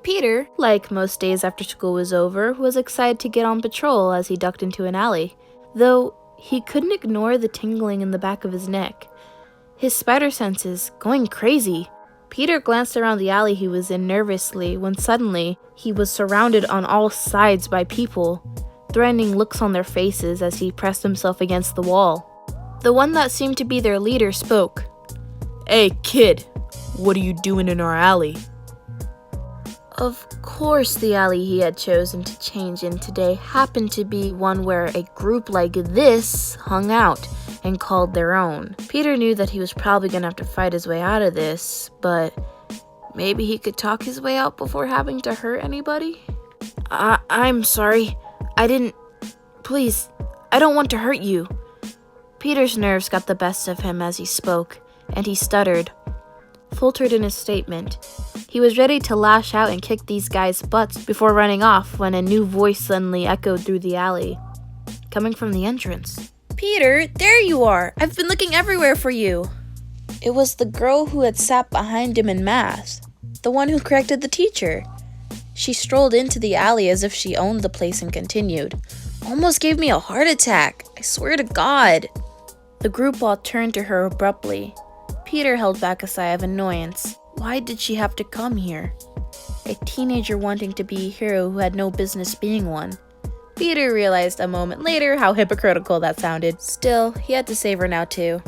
Peter, like most days after school was over, was excited to get on patrol as he ducked into an alley, though he couldn't ignore the tingling in the back of his neck. His spider senses going crazy. Peter glanced around the alley he was in nervously when suddenly he was surrounded on all sides by people, threatening looks on their faces as he pressed himself against the wall. The one that seemed to be their leader spoke. "Hey, kid, what are you doing in our alley?" Of course, the alley he had chosen to change in today happened to be one where a group like this hung out and called their own. Peter knew that he was probably going to have to fight his way out of this, but maybe he could talk his way out before having to hurt anybody? I'm sorry. Please, I don't want to hurt you. Peter's nerves got the best of him as he spoke, and he stuttered, faltered in his statement. He was ready to lash out and kick these guys' butts before running off when a new voice suddenly echoed through the alley, coming from the entrance. Peter, there you are! I've been looking everywhere for you! It was the girl who had sat behind him in math, the one who corrected the teacher. She strolled into the alley as if she owned the place and continued. Almost gave me a heart attack, I swear to God. The group all turned to her abruptly. Peter held back a sigh of annoyance. Why did she have to come here? A teenager wanting to be a hero who had no business being one. Peter realized a moment later how hypocritical that sounded. Still, he had to save her now too.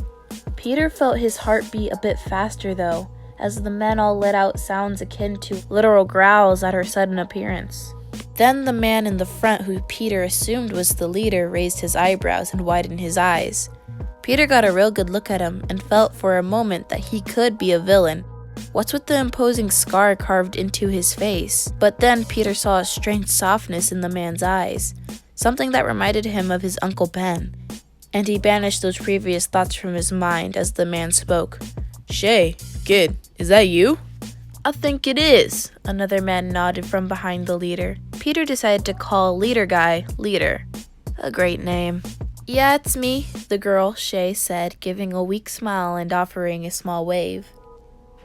Peter felt his heart beat a bit faster though, as the men all let out sounds akin to literal growls at her sudden appearance. Then the man in the front who Peter assumed was the leader raised his eyebrows and widened his eyes. Peter got a real good look at him and felt for a moment that he could be a villain. What's with the imposing scar carved into his face? But then Peter saw a strange softness in the man's eyes, something that reminded him of his Uncle Ben, and he banished those previous thoughts from his mind as the man spoke. "Shay, kid, is that you?" I think it is, another man nodded from behind the leader. Peter decided to call leader guy Leader. A great name. Yeah, it's me, the girl, Shay said, giving a weak smile and offering a small wave.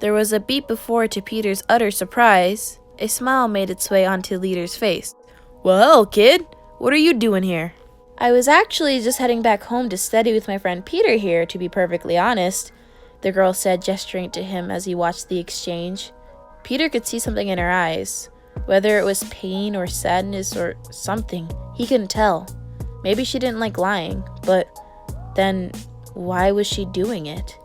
There was a beat before to Peter's utter surprise. A smile made its way onto Leader's face. "Well, kid, what are you doing here?" I was actually just heading back home to study with my friend Peter here, to be perfectly honest, the girl said, gesturing to him as he watched the exchange. Peter could see something in her eyes. Whether it was pain or sadness or something, he couldn't tell. Maybe she didn't like lying, but then why was she doing it?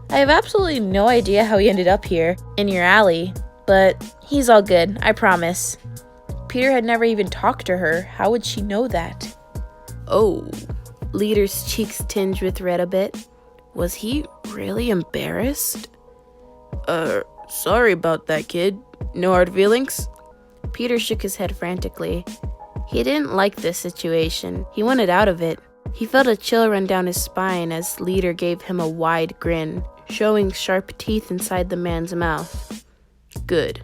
I have absolutely no idea how he ended up here, in your alley, but he's all good, I promise. Peter had never even talked to her. How would she know that? Oh, Leader's cheeks tinged with red a bit. Was he really embarrassed? Sorry about that, kid. No hard feelings? Peter shook his head frantically. He didn't like this situation. He wanted out of it. He felt a chill run down his spine as Leader gave him a wide grin, showing sharp teeth inside the man's mouth. Good.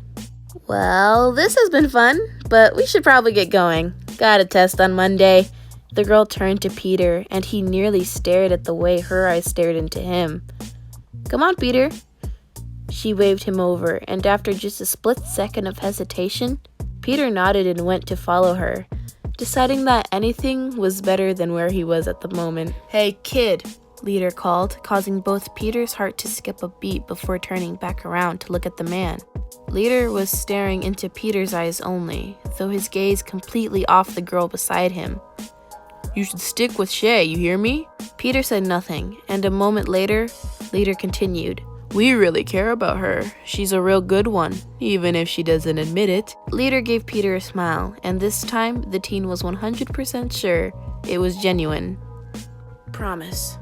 Well, this has been fun, but we should probably get going. Got a test on Monday. The girl turned to Peter, and he nearly stared at the way her eyes stared into him. Come on, Peter. She waved him over, and after just a split second of hesitation, Peter nodded and went to follow her, deciding that anything was better than where he was at the moment. Hey, kid, Leader called, causing both Peter's heart to skip a beat before turning back around to look at the man. Leader was staring into Peter's eyes only, though his gaze completely off the girl beside him. You should stick with Shay, you hear me? Peter said nothing, and a moment later, Leader continued. We really care about her. She's a real good one, even if she doesn't admit it. Leader gave Peter a smile, and this time the teen was 100% sure it was genuine. Promise.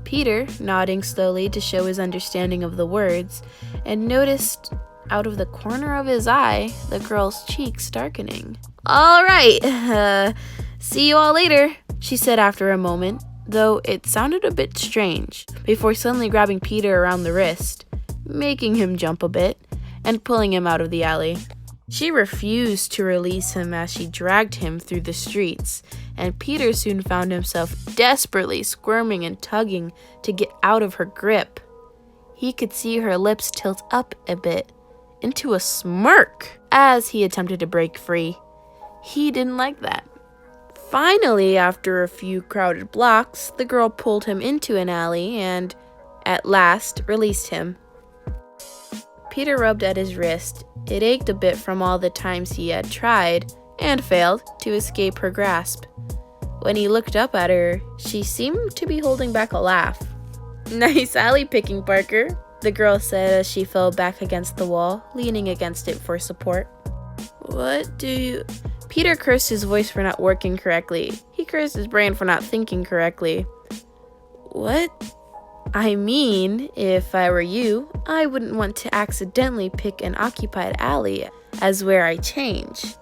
Peter, nodding slowly to show his understanding of the words, and noticed out of the corner of his eye the girl's cheeks darkening. All right, see you all later, she said after a moment, though it sounded a bit strange, before suddenly grabbing Peter around the wrist, making him jump a bit, and pulling him out of the alley. She refused to release him as she dragged him through the streets, and Peter soon found himself desperately squirming and tugging to get out of her grip. He could see her lips tilt up a bit, into a smirk as he attempted to break free. He didn't like that. Finally, after a few crowded blocks, the girl pulled him into an alley and, at last, released him. Peter rubbed at his wrist. It ached a bit from all the times he had tried, and failed, to escape her grasp. When he looked up at her, she seemed to be holding back a laugh. "Nice alley picking, Parker," the girl said as she fell back against the wall, leaning against it for support. "What do you..." Peter cursed his voice for not working correctly. He cursed his brain for not thinking correctly. "What? I mean, if I were you, I wouldn't want to accidentally pick an occupied alley as where I change.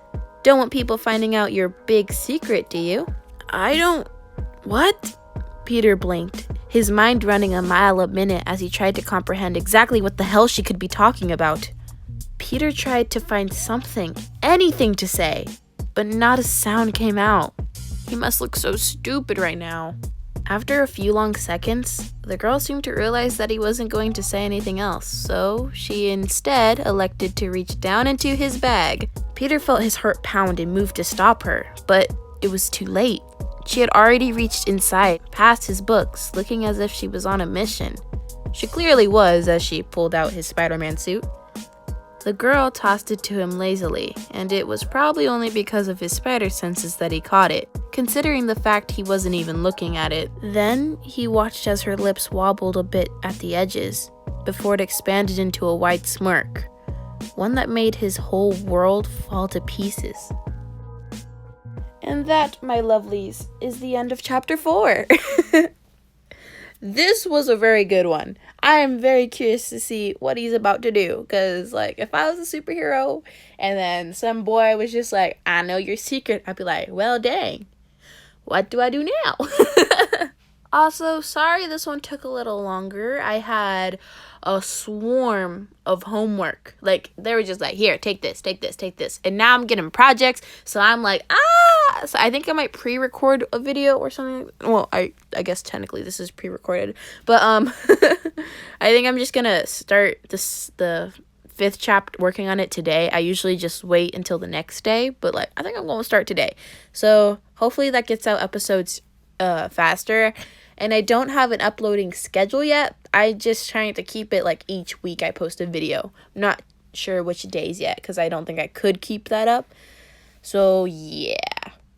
Don't want people finding out your big secret, do you?" "I don't... What?" Peter blinked, his mind running a mile a minute as he tried to comprehend exactly what the hell she could be talking about. Peter tried to find something, anything to say, but not a sound came out. He must look so stupid right now. After a few long seconds, the girl seemed to realize that he wasn't going to say anything else, so she instead elected to reach down into his bag. Peter felt his heart pound and moved to stop her, but it was too late. She had already reached inside, past his books, looking as if she was on a mission. She clearly was as she pulled out his Spider-Man suit. The girl tossed it to him lazily, and it was probably only because of his spider senses that he caught it, considering the fact he wasn't even looking at it. Then he watched as her lips wobbled a bit at the edges, before it expanded into a wide smirk, one that made his whole world fall to pieces. And that, my lovelies, is the end of chapter 4. This was a very good one. I am very curious to see what he's about to do. Because, like, if I was a superhero and then some boy was just like, "I know your secret," I'd be like, well, dang. What do I do now? Also, sorry this one took a little longer. I had a swarm of homework. Like, they were just like, "Here, take this, take this, take this." And now I'm getting projects. So I'm like, So I think I might pre-record a video or something. Well, I guess technically this is pre-recorded. But, I think I'm just gonna start the 5th chapter, working on it today. I usually just wait until the next day. But, like, I think I'm gonna start today. So hopefully that gets out episodes faster. And I don't have an uploading schedule yet. I just trying to keep it like each week I post a video. I'm not sure which days yet because I don't think I could keep that up. So yeah.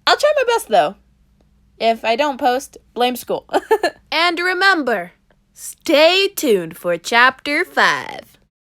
I'll try my best though. If I don't post, blame school. And remember, stay tuned for chapter 5.